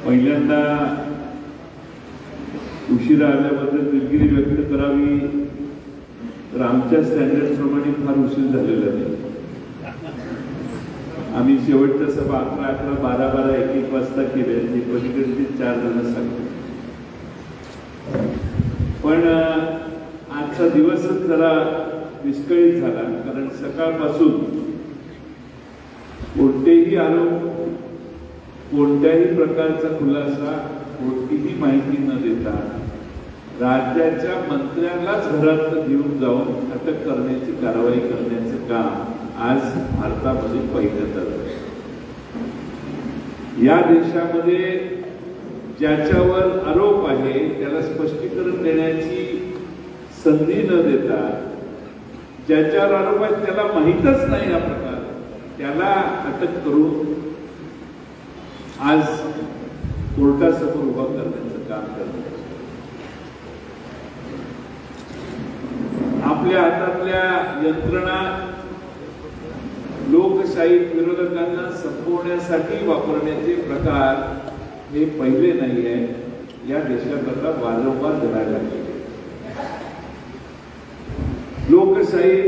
पहिल्यांदा उशिरा आल्याबद्दल दिलगिरी व्यक्त करावी, तर आमच्या स्टँडर्ड प्रमाणे फार उशीर झालेला नाही. आम्ही शेवटच्या सभा 11, 12, 1 वाजता केल्या, ते पलीकडचे 4 जण सांगतो. पण आजचा दिवसच जरा विस्कळीत झाला, कारण सकाळपासून कोणतेही आरोप, कोणत्याही प्रकारचा खुलासा, कोणतीही माहिती न देता राज्याच्या मंत्र्यांनाच घरात घेऊन जाऊन अटक करण्याची कारवाई करण्याचं काम आज भारतामध्ये पहिल्यांदा झालं. या देशामध्ये ज्याच्यावर आरोप आहे त्याला स्पष्टीकरण देण्याची संधी न देता, ज्याच्यावर आरोप आहे त्याला माहीतच नाही हा प्रकार, त्याला अटक करून आज कोर्टासमोर उभा करण्याचं काम करतात. आपल्या हातातल्या यंत्रणा लोकशाही विरोधकांना संपवण्यासाठी वापरण्याचे प्रकार हे पहिले नाही आहे. या देशात आता वारंवार घडायला लागले. लोकशाही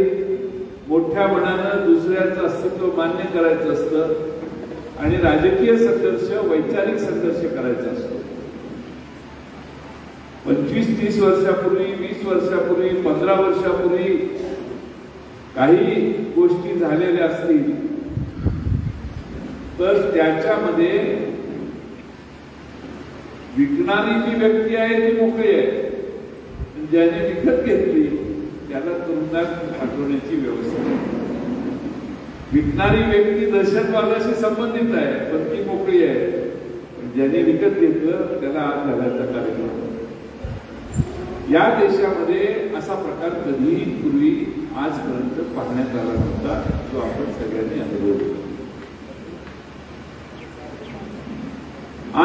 मोठ्या मनानं दुसऱ्याचं अस्तित्व मान्य करायचं असतं आणि राजकीय संघर्ष, वैचारिक संघर्ष करायचा असतो. 25-30 वर्षापूर्वी, 20 वर्षापूर्वी, 15 वर्षापूर्वी काही गोष्टी झालेल्या असतील तर त्याच्यामध्ये विकणारी जी व्यक्ती आहे ती मोकळी आहे, ज्याने विकत घेतली त्याला तुरुंगात पाठवण्याची व्यवस्था आहे. विकणारी व्यक्ती दहशतवादाशी संबंधित आहे पण ती मोकळी आहे, पण ज्याने विकत घेतलं त्याला आत घालायचा कार्यक्रम. या देशामध्ये असा प्रकार कधीही पूर्वी आजपर्यंत पाहण्यात आला नव्हता, जो आपण सगळ्यांनी अनुभवला.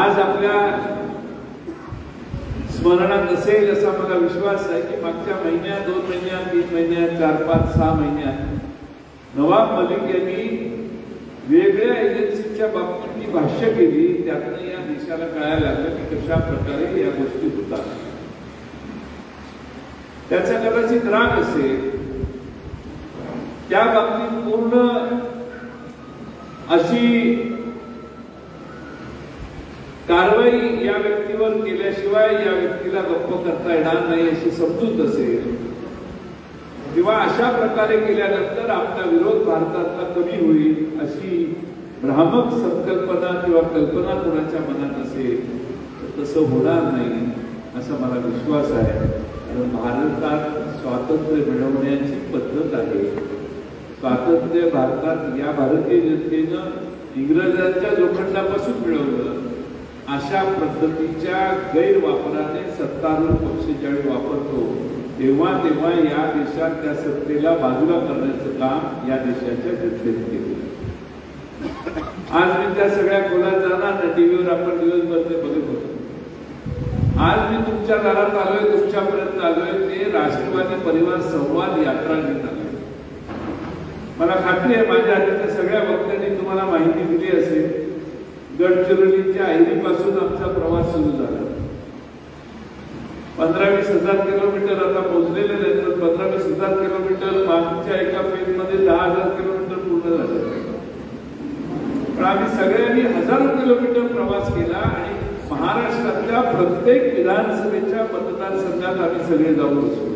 आज आपल्या स्मरणात असेल असा मला विश्वास आहे की मागच्या महिन्यात, 2 महिन्यात, 3 महिन्यात, 4, 5, 6 महिन्यात नवाब मलिक यांनी वेगळ्या एजन्सीच्या बाबतीत जी भाष्य केली, त्यातनं या देशाला कळायला लागलं की कशा प्रकारे या गोष्टी होतात. त्याचा कदाचित राग असेल, त्या बाबतीत पूर्ण अशी कारवाई या व्यक्तीवर केल्याशिवाय या व्यक्तीला गप्प करता येणार नाही अशी समजूत असेल, किंवा अशा प्रकारे केल्यानंतर आपला विरोध भारतातला कमी होईल अशी भ्रामक संकल्पना किंवा कल्पना कोणाच्या मनात असेल तर तसं होणार नाही असा मला विश्वास आहे. कारण भारतात स्वातंत्र्य मिळवण्याची पद्धत आहे. स्वातंत्र्य भारतात या भारतीय जनतेनं इंग्रजांच्या जोखंडापासून मिळवलं. अशा पद्धतीच्या गैरवापराने सत्तारूढ पक्ष ज्यावेळी वापरतो तेव्हा या देशात त्या सत्तेला बाजूला करण्याचं काम या देशाच्या जनतेने केलं. आज मी त्या सगळ्या खोलात जाणार ना, टीव्हीवर आपण दिवसभर ते बघत होतो. आज मी तुमच्या दारात आलोय, तुमच्यापर्यंत आलोय ते राष्ट्रवादी परिवार संवाद यात्रा घेत आलोय. मला खात्री आहे माझ्या आधीच्या सगळ्या वक्त्यांनी तुम्हाला माहिती दिली असेल. गडचिरोलीच्या ऐरीपासून आमचा प्रवास सुरू झाला. 15-20 हजार किलोमीटर आता मोजलेले नाही, तर 15-20 हजार किलोमीटर मागच्या एका फेजमध्ये 10,000 किलोमीटर पूर्ण झाले. पण आम्ही सगळ्यांनी हजारो किलोमीटर प्रवास केला आणि महाराष्ट्रातल्या प्रत्येक विधानसभेच्या मतदारसंघात आम्ही सगळे जाऊन बसलो.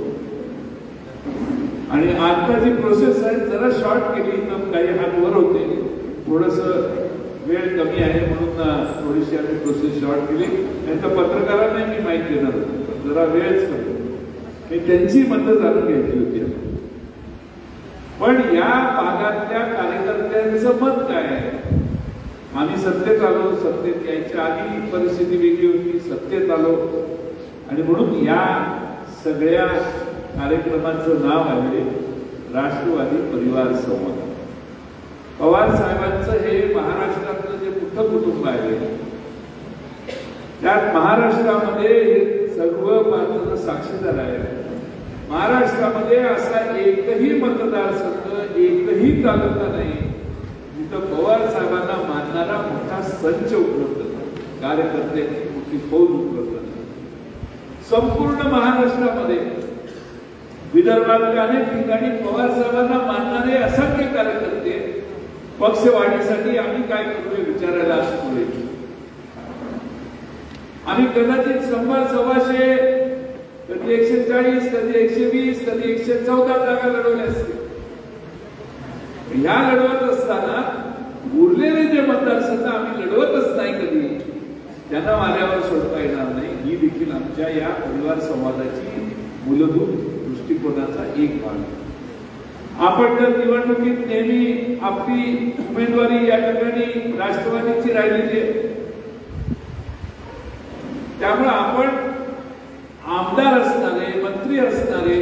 आणि आता जी प्रोसेस आहे जरा शॉर्ट केली तर काही हात वर होते, थोडस वेळ कमी आहे म्हणून थोडीशी आम्ही प्रोसेस शॉर्ट केली. त्यांच्या पत्रकारांना मी माहिती देणार होतो, जरा वेळच कमी, त्यांची मतं जाणून घ्यायची होती. पण या भागातल्या कार्यकर्त्यांचं मत काय आहे? आम्ही सत्तेत आलो, सत्तेत यायच्या आधी परिस्थिती वेगळी होती, सत्तेत आलो आणि म्हणून या सगळ्या कार्यक्रमाचं नाव आहे राष्ट्रवादी परिवार संवाद. पवार साहेबांचं हे महाराष्ट्रातलं जे मोठं कुटुंब आहे, त्यात महाराष्ट्रामध्ये हे सर्व पात्र साक्षीदार आहे. महाराष्ट्रामध्ये असा एकही मतदारसंघ, एकही तालुका नाही जिथं पवार साहेबांना मानणारा मोठा संच उपलब्ध आहे. कार्यकर्त्यांची मोठी फौज उतरवतात. संपूर्ण महाराष्ट्रामध्ये विदर्भातल्या अनेक ठिकाणी पवार साहेबांना मानणारे असंख्य कार्यकर्ते पक्षवाढीसाठी आम्ही काय करूया विचारायला असतो. आम्ही कदाचित 100-125, कधी 140, कधी 120, कधी 114 जागा लढवल्या असतील. ह्या लढवत असताना उरलेले जे मतदारसंघ आम्ही लढवतच नाही कधी, त्यांना माऱ्यावर सोडता येणार नाही. ही देखील आमच्या या परिवार संवादाची मूलभूत दृष्टिकोनाचा एक भाग आहे. आपण जर निवडणुकीत नेहमी आपली उमेदवारी या ठिकाणी राष्ट्रवादीची राहिलेली आहे, त्यामुळे आपण आमदार असणारे, मंत्री असणारे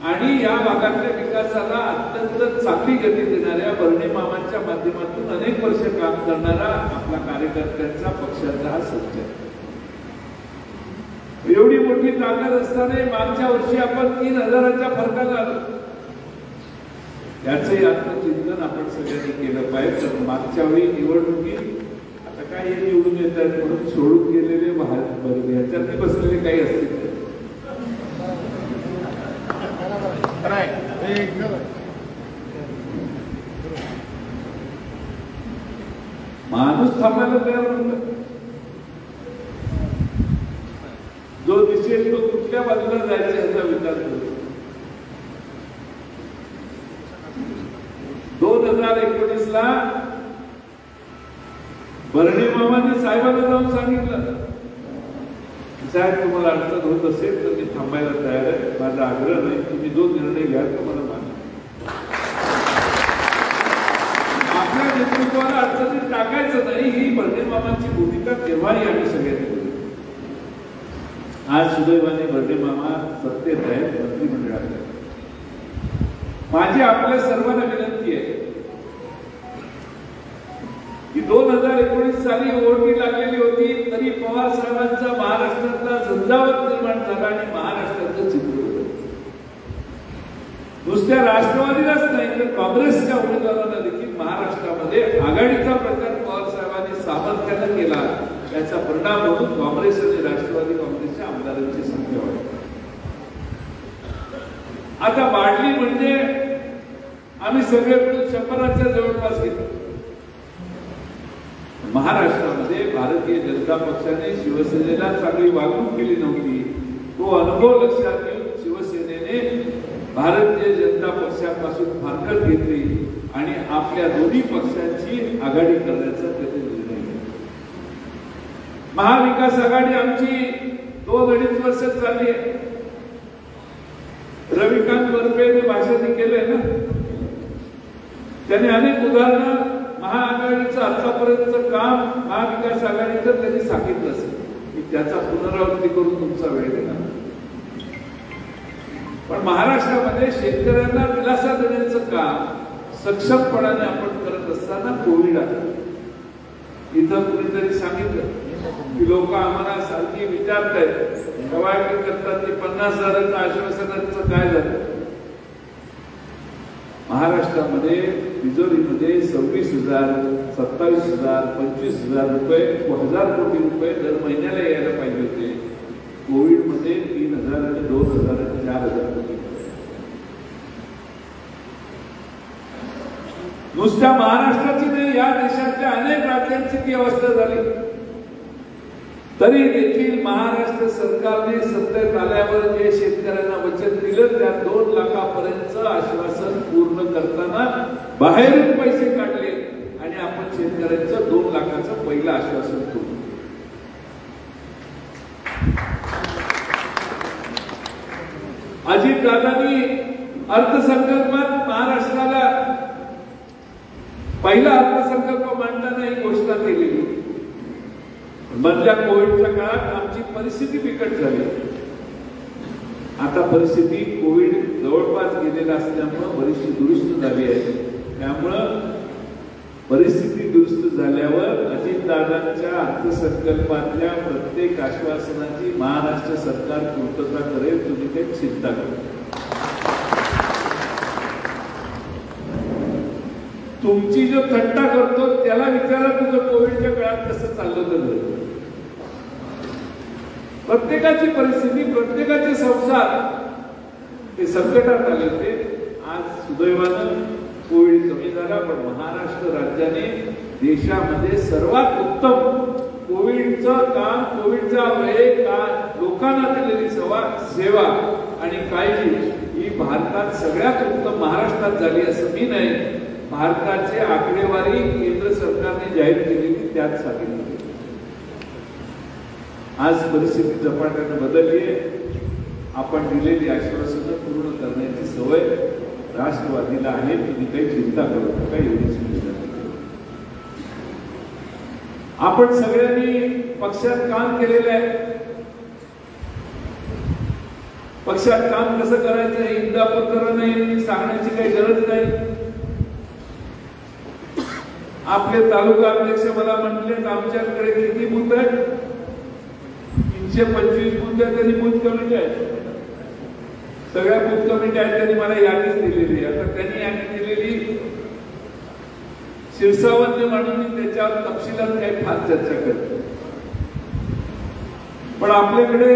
आणि या भागातल्या विकासाला अत्यंत चांगली गती देणाऱ्या बर्णे मामांच्या माध्यमातून अनेक वर्ष काम करणारा आपला कार्यकर्त्यांचा पक्षाचा हा संच आहे. एवढी मोठी ताकद असताना मागच्या वर्षी आपण 3,000च्या फरकाला आलो. याचंही आत्मचिंतन आपण सगळ्यांनी केलं पाहिजे. तर मागच्या वेळी निवडणुकीत आता काय हे निवडून येत आहेत म्हणून सोडून गेलेले ह्याच्यातही बसलेले काही असतील. माणूस थांबायला तयार नव्हता. जो दिसेल तो कुठल्या बाजूला जायचा याचा विचार करतो. 2019ला बर्णे मामांनी साहेबांना जाऊन सांगितलं, साहेब तुम्हाला अडचण होत असेल तर मी थांबायला तयार आहे. माझा आग्रह नाही, तुम्ही जो निर्णय घ्याल तो मला मान्य. आपल्या नेतृत्वाला अडचणीत टाकायचं नाही, ही बर्णे मामांची भूमिका तेव्हाही आम्ही सगळ्यांनी केली. आज सुदैवाने बर्णे मामा सत्तेत आहेत, मंत्रिमंडळात आहेत. माझी आपल्या सर्वांना विनंती आहे की 2019 साली ओढणी लागलेली होती तरी पवार साहेबांचा महाराष्ट्रातला झंझावात निर्माण झाला आणि महाराष्ट्राचं चित्र होतं. नुसत्या राष्ट्रवादीलाच नाही तर काँग्रेसच्या उमेदवारांना देखील महाराष्ट्रामध्ये आघाडीचा प्रकार पवार साहेबांनी सामर्थ्यानं केला. त्याचा परिणाम म्हणून काँग्रेस आणि राष्ट्रवादी काँग्रेसच्या आमदारांची संख्या वाढली. आता वाढली म्हणजे आम्ही सगळे मिळून 100च्या जवळपास गेलो. महाराष्ट्रामध्ये भारतीय जनता पक्षाने शिवसेनेला चांगली वागणूक केली नव्हती. तो अनुभव लक्षात घेऊन शिवसेनेने भारतीय जनता पक्षापासून फारकत घेतली आणि आपल्या दोन्ही पक्षांची आघाडी करण्याचा त्याने निर्णय घेतला. महाविकास आघाडी आमची 2-2.5 वर्ष चालली आहे. रविकांत वरपेने भाषण केलंय ना, त्याने अनेक उदाहरणं महाआघाडीचं आतापर्यंतचं काम महाविकास आघाडीचं त्यांनी सांगितलं असेल की त्याचा पुनरावृत्ती करून तुमचा वेळ देणार. पण महाराष्ट्रामध्ये शेतकऱ्यांना दिलासा देण्याचं काम सक्षमपणाने आपण करत असताना कोविड आलं. इथं कुणीतरी सांगितलं की लोक आम्हाला सारखी विचारतायत कवायती करतात की 50,000चं आश्वासनाचं काय झालं. महाराष्ट्रामध्ये तिजोरीमध्ये 26,000, 27,000, 25,000 रुपये, 1,000 कोटी रुपये दर महिन्याला यायला पाहिजे होते. कोविडमध्ये 3,000 आणि 2,000 आणि 4,000 कोटी. नुसत्या महाराष्ट्राची नाही, या देशातल्या अनेक राज्यांची ती अवस्था झाली. तरी देखील महाराष्ट्र सरकारने सत्तेत आल्यावर जे शेतकऱ्यांना वचन दिलं त्या 2 लाखापर्यंतचं आश्वासन पूर्ण करताना बाहेरून पैसे काढले आणि आपण शेतकऱ्यांचं 2 लाखाचं पहिलं आश्वासन पूर्ण. अजितदादांनी अर्थसंकल्पात महाराष्ट्राला पहिला अर्थसंकल्प मांडताना ही घोषणा केलेली. मधल्या कोविडच्या काळात आमची परिस्थिती बिकट झाली. आता परिस्थिती कोविड जवळपास गेलेला असल्यामुळं बरीचशी दुरुस्त झाली आहे. त्यामुळं परिस्थिती दुरुस्त झाल्यावर अजितदादांच्या अर्थसंकल्पातल्या प्रत्येक आश्वासनाची महाराष्ट्र सरकार पूर्तता करेल, तुम्ही काही चिंता करा. तुमची जो थट्टा करतो त्याला विचारा तुझं कोविडच्या काळात कसं चाललं होतं. प्रत्येकाची परिस्थिती, प्रत्येकाचे संसार ते संकटात आले होते. आज सुदैवानं कोविड कमी झाला, पण महाराष्ट्र राज्याने देशामध्ये सर्वात उत्तम कोविडचं काम, कोविडचा वेळ लोकांना दिलेली सेवा आणि काळजी ही भारतात सगळ्यात उत्तम महाराष्ट्रात झाली असं मी नाही. भारताची आकडेवारी केंद्र सरकारने जाहीर केलेली त्याच सांगितली. आज परिस्थिती झपाट्याने बदलली आहे. आपण दिलेली आश्वासनं पूर्ण करण्याची सवय राष्ट्रवादीला आहे. तुम्ही काही चिंता करू नका, एवढीच चिंता. आपण सगळ्यांनी पक्षात काम केलेलं आहे. पक्षात काम कसं करायचं हे इंदापत्र नाही सांगण्याची काही गरज नाही. आपले तालुका अध्यक्ष मला म्हटले आमच्याकडे किती बूथ आहेत, 325 बूथ आहेत. त्यांनी बूथ कमिटी आहे, सगळ्या बूथ कमिटी आहेत. त्यांनी मला यादीच दिलेली. आता त्यांनी यादी दिलेली शिरसावंत म्हणून त्याच्यावर तपशिलात काही फार चर्चा करते. पण आपल्याकडे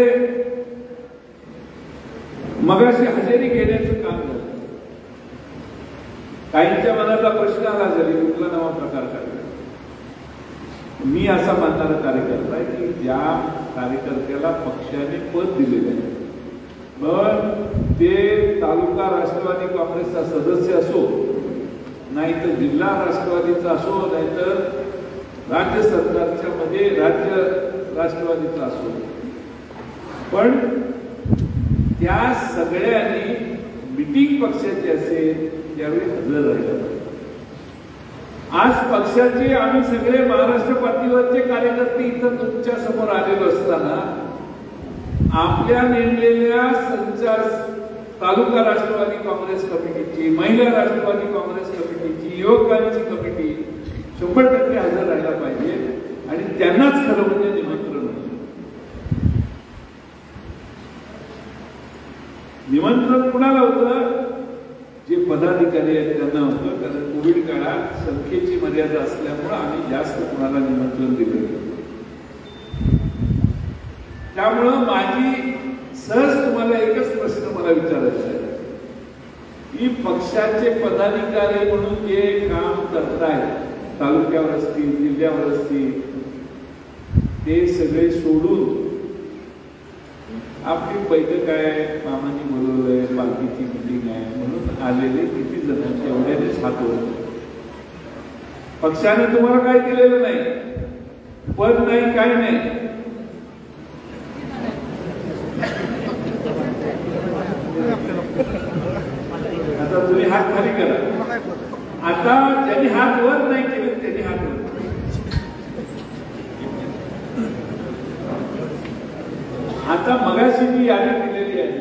मगाशी हजेरी घेण्याचं काम झालं. काहींच्या मनातला प्रश्न आला झाली कुठला नवा प्रकार करायचा. मी असा मानणारा कार्यकर्ता आहे की ज्या कार्यकर्त्याला पक्षाने पद दिलेले आहे, पण ते तालुका राष्ट्रवादी काँग्रेसचा सदस्य असो, नाहीतर जिल्हा राष्ट्रवादीचा असो, नाहीतर राज्य सरकारच्या मध्ये राज्य राष्ट्रवादीचा असो, पण त्या सगळ्यांनी मीटिंग पक्षाची असेल त्यावेळी हजर राहिलं. आज पक्षाचे आम्ही सगळे महाराष्ट्र पातळीवरचे कार्यकर्ते इथं तुमच्या समोर आलेलो असताना आपल्या नेमलेल्या तालुका राष्ट्रवादी काँग्रेस कमिटीची, महिला राष्ट्रवादी काँग्रेस कमिटीची, युवकांची कमिटी 100% हजर राहायला पाहिजे. आणि त्यांनाच खरं म्हणजे निमंत्रण कुणाला होतं? जे पदाधिकारी आहेत त्यांना होतं. कारण कोविड काळात संख्येची मर्यादा असल्यामुळे आम्ही जास्त कुणाला निमंत्रण दिलं. त्यामुळं माझी सहज तुम्हाला एकच प्रश्न मला विचारायचा आहे की पक्षाचे पदाधिकारी म्हणून जे काम करतायत, तालुक्यावर असतील, जिल्ह्यावर असतील, ते सगळे सोडून आपली बैठक आहे, मामांनी बोलवलंय, पालखीची मिटिंग आहे म्हणून आलेले किती जणांचे एवढ्यानेच हात वर. पक्षाने तुम्हाला काय दिलेलं नाही, पद नाही, काय नाही. आता तुम्ही हात खाली करा. आता ज्यांनी हात वर नाही केले त्यांनी हात वर. आता मगाशी मी यादी दिलेली आहे,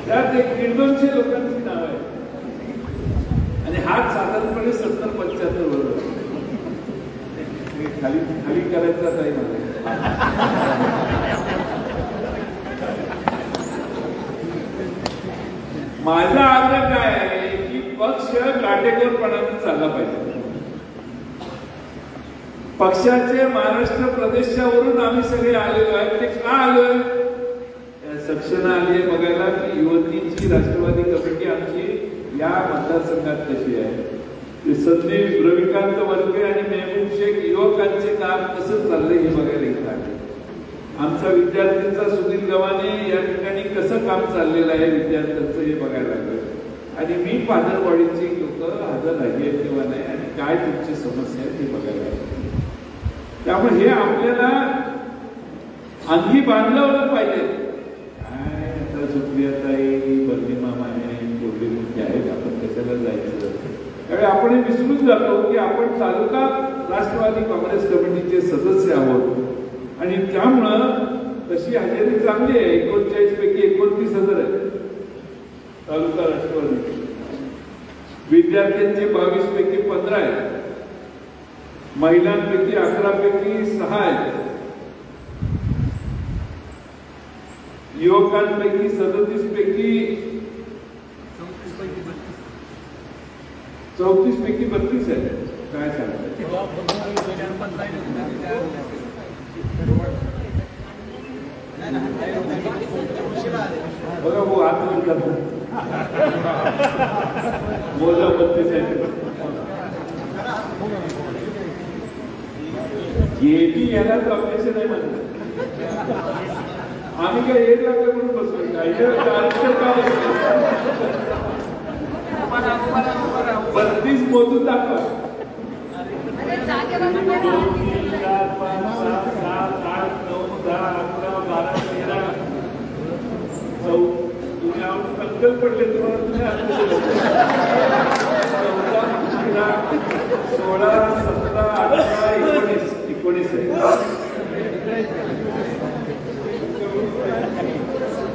त्यात 150 लोकांची नाव आहे आणि हात साधारणपणे 70-75 वर. खाली खाली करायचा टाईम आहे. माझा आग्रह काय आहे की पक्ष काटेकोरपणाने चालला पाहिजे. पक्षाचे महाराष्ट्र प्रदेशावरून आम्ही सगळे आलेलो आहे. ते का आलोय? सक्षम आली आहे बघायला की युवतींची राष्ट्रवादी कमिटी आमची या मतदारसंघात कशी आहे. संदीप, रविकांत वर्गे आणि मेहबूब शेख युवकांचे काम कसं चाललंय हे बघायला इथं आले. आमचा विद्यार्थ्यांचा सुधीर गव्हाणे या ठिकाणी कसं काम चाललेलं आहे विद्यार्थ्यांचं हे बघायला लागलं. आणि मी पाधरवाडीची लोक हजर राहिली आहेत किंवा नाही आणि काय तुमची समस्या आहे ते बघायला लागले. त्यामुळे हे आपल्याला अंगी बांधलं पाहिजे. काय आता सुप्रियाताई, बर्दी मामा आहे, कोल्हे मुख्य आहेत, आपण कशाला जायचं. त्यामुळे आपण विसरून जातो की आपण तालुका राष्ट्रवादी काँग्रेस कमिटीचे सदस्य आहोत आणि त्यामुळं तशी हजेरी चांगली आहे. 39 पैकी 29 हजर आहे तालुका राष्ट्रवादी. विद्यार्थ्यांचे 22 पैकी 15 आहेत. महिलांपैकी 11 पैकी 6 आहेत. युवकांपैकी 37 पैकी 34 पैकी 32 आहे. काय सांगतात बघा भाऊ आत्मन करतात मोजा 32 आहे. गेली याला अपयश नाही म्हणतात. आम्ही काय 1 लाख म्हणून बसलो काय 32 मोजून दाखवा. 2, 3, 4, 5, 6, 7, 8, 9, 10, 11, 12, 13, 14 तुम्ही संकल्प पडले तुम्हाला 16, 17, 18, 19 आहे.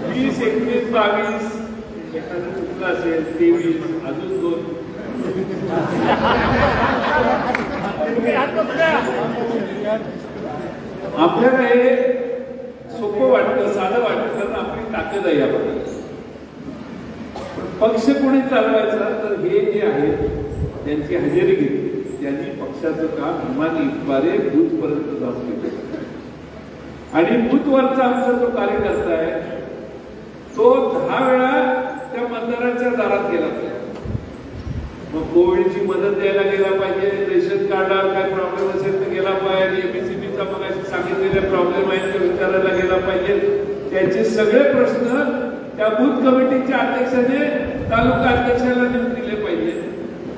20, 21, 22 एखादं चुकलं असेल 23 अजून 2 आपल्याला हे सोपं वाटतं साधं वाटतं कारण आपली ताकद आहे यामध्ये. पक्ष कोणी चालवायचा तर हे जे आहेत त्यांची हजेरी घेतली त्यांनी पक्षाचं काम इमानीद्वारे बूथपर्यंत जाऊन केलं आणि बूथवरचा आमचा जो कार्यकर्ता आहे तो 10 वेळा त्या मतदारांच्या दारात गेला पाहिजे. मग कोविडची मदत द्यायला गेला पाहिजे, रेशन कार्डावर काय प्रॉब्लेम असेल तर गेला पाहिजे, एमएससीबीचा मग असे सांगितलेले प्रॉब्लेम आहेत ते विचारायला गेला पाहिजे. त्याचे सगळे प्रश्न त्या बूथ कमिटीच्या अध्यक्षाने तालुका अध्यक्षाला नेऊन दिले पाहिजे.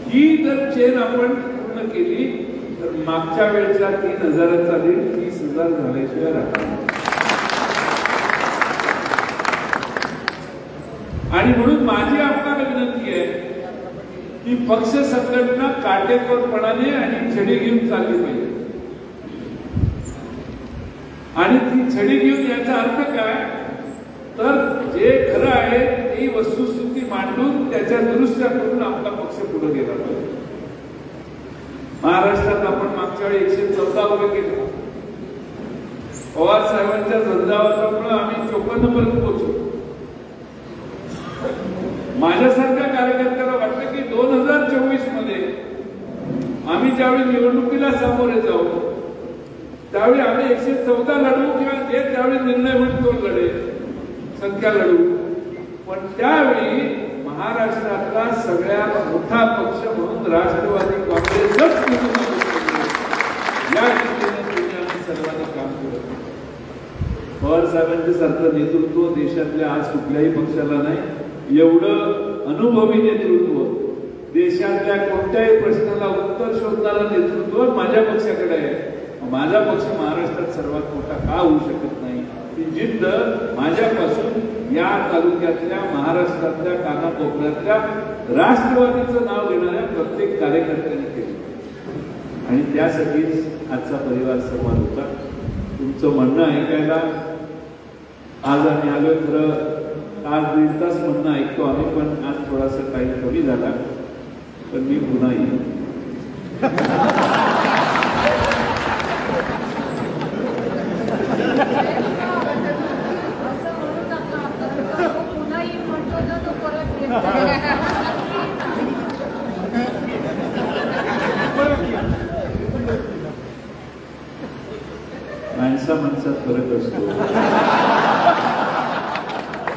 ही जर चेन आपण पूर्ण केली तर मागच्या वेळेच्या 3,000चा लीड 30,000 झाल्याशिवाय राहणार. आणि म्हणून माझी आपल्याला विनंती आहे की पक्ष संघटना काटेकोरपणाने आणि छडी घेऊन चालली पाहिजे. आणि ती छडी घेऊन याचा अर्थ काय तर जे खरं आहे ती वस्तुस्थिती मांडून त्याच्या दुरुस्त्या करून आपला पक्ष पुढे गेला पाहिजे. महाराष्ट्रात आपण मागच्या वेळी 114 उभे केले. पवार साहेबांच्या झंझावातामुळे आम्ही 54 पर्यंत पोहोचलो. माझ्यासारख्या कार्यकर्त्याला वाटतं की 2024 मध्ये आम्ही ज्यावेळी निवडणुकीला सामोरे जाऊ त्यावेळी आम्ही 114 लढू किंवा ते त्यावेळी निर्णय म्हणून तो लढे संख्या लढू. पण त्यावेळी महाराष्ट्रातला सगळ्यात मोठा पक्ष म्हणून राष्ट्रवादी काँग्रेसच या दृष्टीने सर्वांनी काम केलं. पवार साहेबांचे सारखं नेतृत्व देशातल्या आज कुठल्याही पक्षाला नाही. एवढं अनुभवी नेतृत्व देशातल्या कोणत्याही प्रश्नाला उत्तर शोधणारं नेतृत्व माझ्या पक्षाकडे आहे. माझा पक्ष महाराष्ट्रात सर्वात मोठा का होऊ शकत नाही ही जिद्द माझ्यापासून या तालुक्यातल्या महाराष्ट्रातल्या कानाकोपऱ्यातल्या राष्ट्रवादीचं नाव घेणाऱ्या प्रत्येक कार्यकर्त्यांनी केलं आणि त्यासाठीच आजचा परिवार संवाद होता. तुमचं म्हणणं ऐकायला आज आम्ही आलोय. खरं तास 1.5 तास म्हणणं ऐकतो आम्ही पण आज थोडासा टाइम कमी झाला पण मी पुन्हा येईन. माणसात फरक असतो.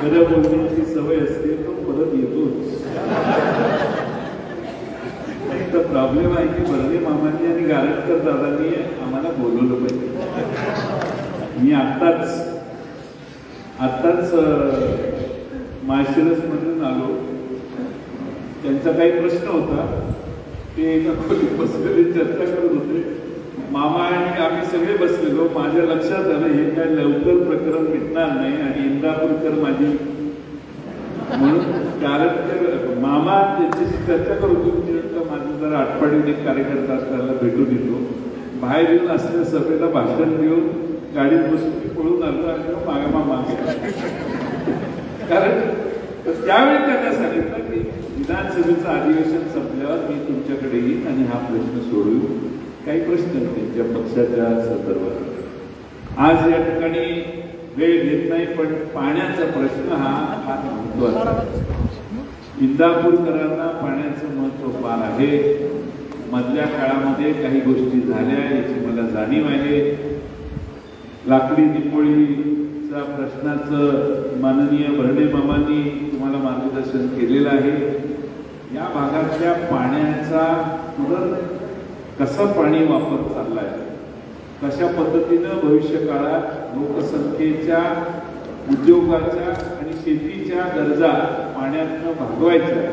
खरं बोलण्याची सवय असते तो परत येतोच. एक प्रॉब्लेम आहे की बर्वे मामांनी आणि गारटकर दादांनी आम्हाला बोलवलं पाहिजे. मी आत्ताच माळशिरस मधून आलो. त्यांचा काही प्रश्न होता ते एका खोलीत बसलेले चर्चा करत होते. मामा आणि आम्ही सगळे बसलेलो. माझ्या लक्षात आलं हे काय लवकर प्रकरण मिटणार नाही आणि इंदापूरकर माझी म्हणून कारण मामा त्यांच्याशी चर्चा करत होती. माझं जरा आठवड्यात एक कार्यकर्ता असल्याला भेटून येतो. बाहेर येऊन असलेल्या सभेला भाषण देऊन गाडीत बसून मी पळून आलो आणि मामा कारण त्यावेळी त्यांना सांगितलं की विधानसभेचं अधिवेशन संपल्यावर मी तुमच्याकडे येईन आणि हा प्रश्न सोडवू. काही प्रश्न त्यांच्या पक्षाच्या संदर्भात आज या ठिकाणी वेळ घेत नाही पण पाण्याचा प्रश्न हा फार महत्वाचा. इंदापूरकरांना पाण्याचं महत्व महत्व फार आहे. मधल्या काळामध्ये काही गोष्टी झाल्या याची मला जाणीव आहे. लाकडी निपोळीचा प्रश्नाचं माननीय भरणे मामांनी तुम्हाला मार्गदर्शन केलेलं आहे. या भागातल्या पाण्याचा कसा पाणी वापर चाललाय, कशा पद्धतीनं भविष्य काळात लोकसंख्येच्या, उद्योगाच्या आणि शेतीच्या गरजा पाण्यातनं भागवायच्या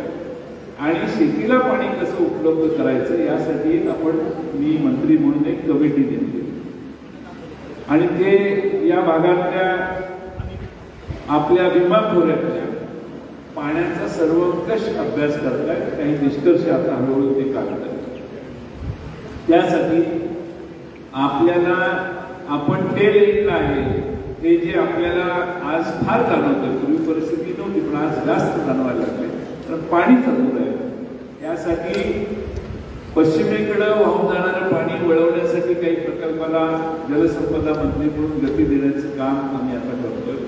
आणि शेतीला पाणी कसं उपलब्ध करायचं यासाठी मी मंत्री म्हणून एक कमिटी नेमली आणि ते या भागातल्या आपल्या भीमा खोऱ्यातल्या पाण्याचा सर्वंकष अभ्यास करतायत. काही निष्कर्ष आता हळूहळू ते काढतायत. त्यासाठी आपल्याला आपण ते लेखलं आहे ते जे आपल्याला आज फार जाणवतं. पूर्वी परिस्थिती नव्हती पण आज जास्त जाणवायला लागले. तर पाणी चालू आहे. यासाठी पश्चिमेकडं वाहून जाणारं पाणी वळवण्यासाठी काही प्रकल्पाला जलसंपदा मंत्री म्हणून गती देण्याचं काम आम्ही आता करतोय.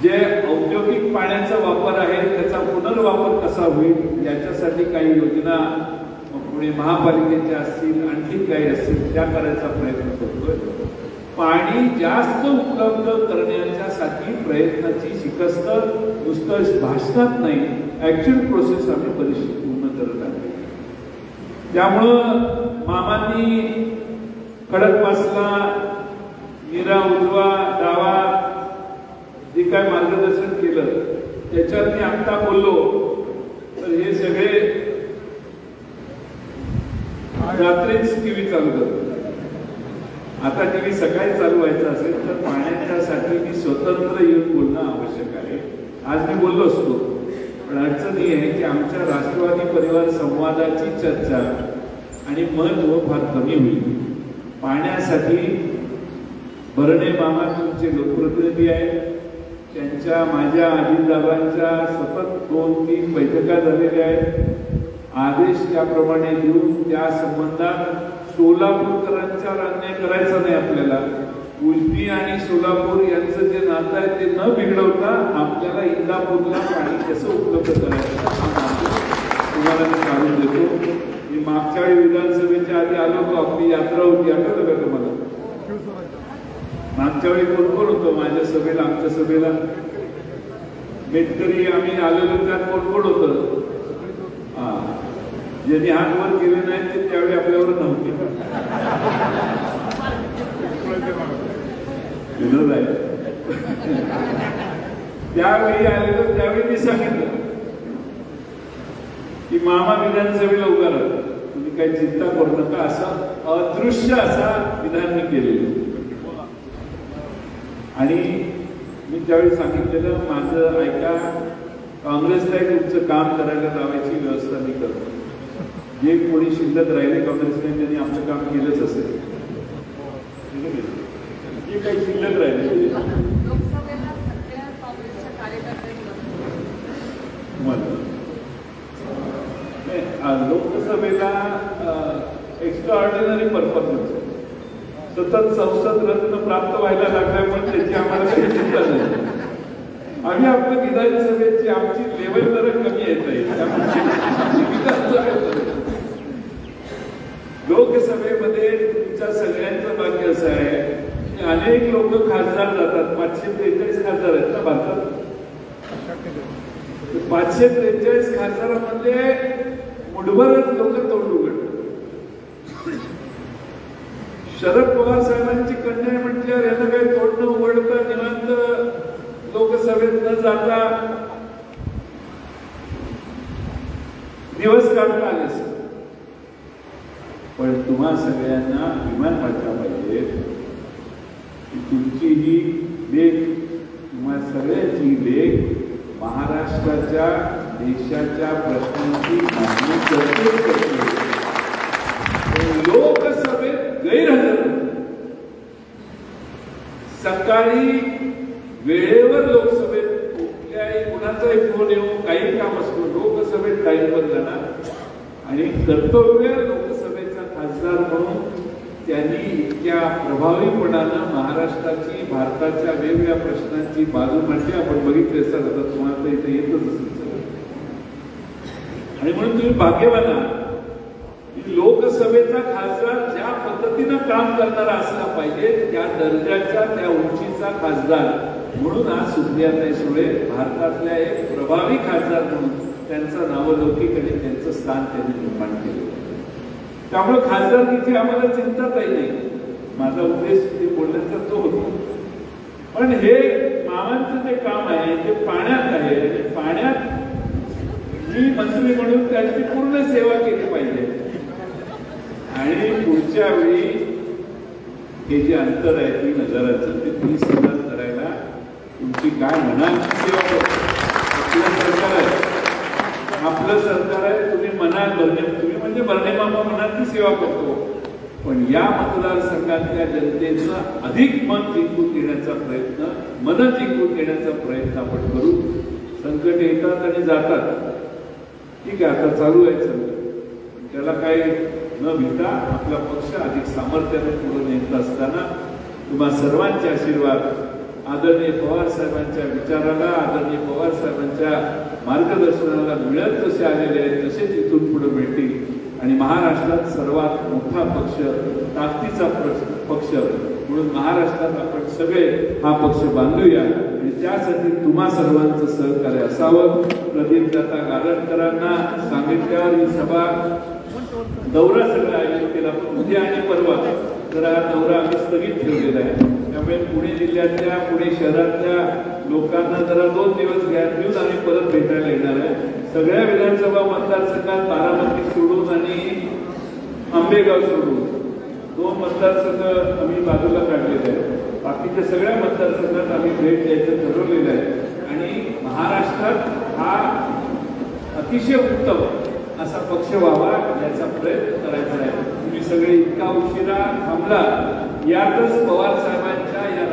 जे औद्योगिक पाण्याचा वापर आहे त्याचा पुनर्वापर कसा होईल याच्यासाठी काही योजना पुणे महापालिकेच्या असतील, आणखी काही असतील त्या करायचा प्रयत्न करतोय. पाणी जास्त उपलब्ध करण्यासाठी प्रयत्नाची शिकस्त नुसतं भाषणात नाही, ऍक्च्युअल प्रोसेस आम्ही बरीचशी पूर्ण करत आहे. त्यामुळं मामांनी खडकवासला, मीरा उजवा, डावा जे काय मार्गदर्शन केलं त्याच्यात मी आत्ता बोललो तर हे सगळे रात्रीच टीव्ही चालू करतो. आता टीव्ही सकाळी चालू व्हायचा असेल तर पाण्याच्यासाठी मी स्वतंत्र येऊन बोलणं आवश्यक आहे. आज मी बोललो असतो पण अडचण ही आहे की आमच्या राष्ट्रवादी परिवार संवादाची चर्चा आणि महत्व फार कमी होईल. पाण्यासाठी भरणे मामा तुमचे लोकप्रतिनिधी आहेत. त्यांच्या माझ्या अजितदादांच्या सतत 2-3 बैठका झालेल्या आहेत. आदेश त्याप्रमाणे देऊन त्या संबंधात सोलापूरकरांच्या अन्याय करायचा नाही. आपल्याला उजनी आणि सोलापूर यांचं जे नातं आहे ते न बिघडवता आपल्याला इंदापूरला पाणी कसं उपलब्ध करायचं तुम्हाला मी काढून देतो. मी मागच्या वेळी विधानसभेच्या आधी आलो होतो. आपली यात्रा होती, आठवतं का तुम्हाला? मागच्या वेळी कोण कोण होतो माझ्या सभेला? आमच्या सभेला मेटकरी आम्ही आलेलो. त्यात कोण कोण होतं? ज्यांनी हात वर केले नाही ते त्यावेळी आपल्यावर नव्हते. विनोद आहे. त्यावेळी आलेलो त्यावेळी मी सांगितलं की मामा विधानसभेला उभा राहतो, तुम्ही काही चिंता करू नका. असं अदृश्य असा विधान मी केलेलं आणि मी त्यावेळी सांगितलेलं माझं ऐका, काँग्रेसला तुमचं काम करायला लावायची व्यवस्था मी करतो. जे कोणी शिल्लक राहिले काँग्रेसने त्यांनी आमचं काम केलंच असेल. जे काही शिल्लक राहिले लोकसभेला एक्स्ट्रा ऑर्डिनरी परफॉर्मन्स सतत संसद रत्न प्राप्त व्हायला लागल्यामुळे त्याची आम्हाला काही चिंता नाही. आम्ही आपल्या विधानसभेची आमची लेवल जरा कमी येत आहे. लोकसभेमध्ये तुमच्या सगळ्यांचं भाग्य असं आहे की अनेक लोक खासदार जातात. 543 खासदार आहेत ना भारतात. 543 खासदारांमध्ये मुठभरच लोक तोंड उघडतात. शरद पवार साहेबांची कन्या म्हटल्यावर यांना काही तोंड न उघडता निवांत लोकसभेत न जाता दिवस काढता आले. पण तुम्हा सगळ्यांना अभिमान वाटला पाहिजे की तुमची ही लेख, तुम्हा सगळ्यांची लेख महाराष्ट्राच्या देशाच्या प्रश्नांची मागणी करते. लोकसभेत गैरहजर सकाळी वेळेवर लोकसभेत कुठल्याही कुणाचाही फोन येऊ काही काम असतो लोकसभेत टाईमवर जाणार आणि कर्तव्य लोकसभेचा खासदार म्हणून त्यांनी इतक्या प्रभावीपणानं महाराष्ट्राची भारताच्या वेगवेगळ्या प्रश्नांची बाजू मांडली. आपण बघितले असतात, आता तुम्हाला इथे येतच असेल. आणि म्हणून तुम्ही भाग्यवान आहात की लोकसभेचा खासदार ज्या पद्धतीनं काम करणारा असला पाहिजे त्या दर्जाचा त्या उंचीचा खासदार म्हणून आज सुप्रियाताई सुळे भारतातल्या एक प्रभावी खासदार म्हणून त्यांचं नावलौकिक आणि त्यांचं स्थान त्यांनी निर्माण केलं. त्यामुळे खासदारकीची आम्हाला चिंता काही नाही. माझा उद्देश ते बोलण्याचा तो होतो. पण हे मामांचं जे काम आहे ते पाण्यात आहे आणि पाण्यात मी मंत्री म्हणून त्यांची पूर्ण सेवा केली पाहिजे. आणि पुढच्या वेळी हे जे अंतर आहे 3,000चं ते 30,000 करायला तुमची काय मनाची सेवा करतो. आपलं सरकार आहे. तुम्ही मनात तुम्ही म्हणजे बर्णे मामा मनातली सेवा करतो. पण या मतदारसंघातल्या जनतेचं अधिक मन जिंकून घेण्याचा प्रयत्न मन जिंकून घेण्याचा प्रयत्न आपण करू. संकट येतात आणि जातात. ठीक आहे, आता चालू आहे संकट. त्याला काही न भिता आपला पक्ष अधिक सामर्थ्याने पुढे नेत असताना तुम्हा सर्वांचे आशीर्वाद आदरणीय पवार साहेबांच्या विचाराला आदरणीय पवार साहेबांच्या मार्गदर्शनाला मिळत जसे आलेले आहेत तसेच इथून पुढे मिळतील. आणि महाराष्ट्रात सर्वात मोठा पक्ष ताकदीचा पक्ष म्हणून महाराष्ट्रात आपण सगळे हा पक्ष बांधूया आणि त्यासाठी तुम्हा सर्वांचं सहकार्य असावं. प्रदीप दादा गारटकरांना सांगितल्यावर ही सभा दौरा सगळा आयोजित केला. पण उद्या आणि परवा तर हा दौरा आम्ही स्थगित ठेवलेला आहे. त्यामुळे पुणे जिल्ह्यातल्या पुणे शहरातल्या लोकांना जरा 2 दिवस गॅप देऊन आम्ही परत भेटायला येणार आहे. सगळ्या विधानसभा मतदारसंघात बारामती सोडून आणि आंबेगाव सोडून 2 मतदारसंघ आम्ही बाजूला काढलेले आहेत. बाकीच्या सगळ्या मतदारसंघात आम्ही भेट द्यायचं ठरवलेलं आहे. आणि महाराष्ट्रात हा अतिशय उत्तम असा पक्ष व्हावा याचा प्रयत्न करायचा आहे. तुम्ही सगळे इतका उशिरा थांबला यातच पवार साहेबांच्या या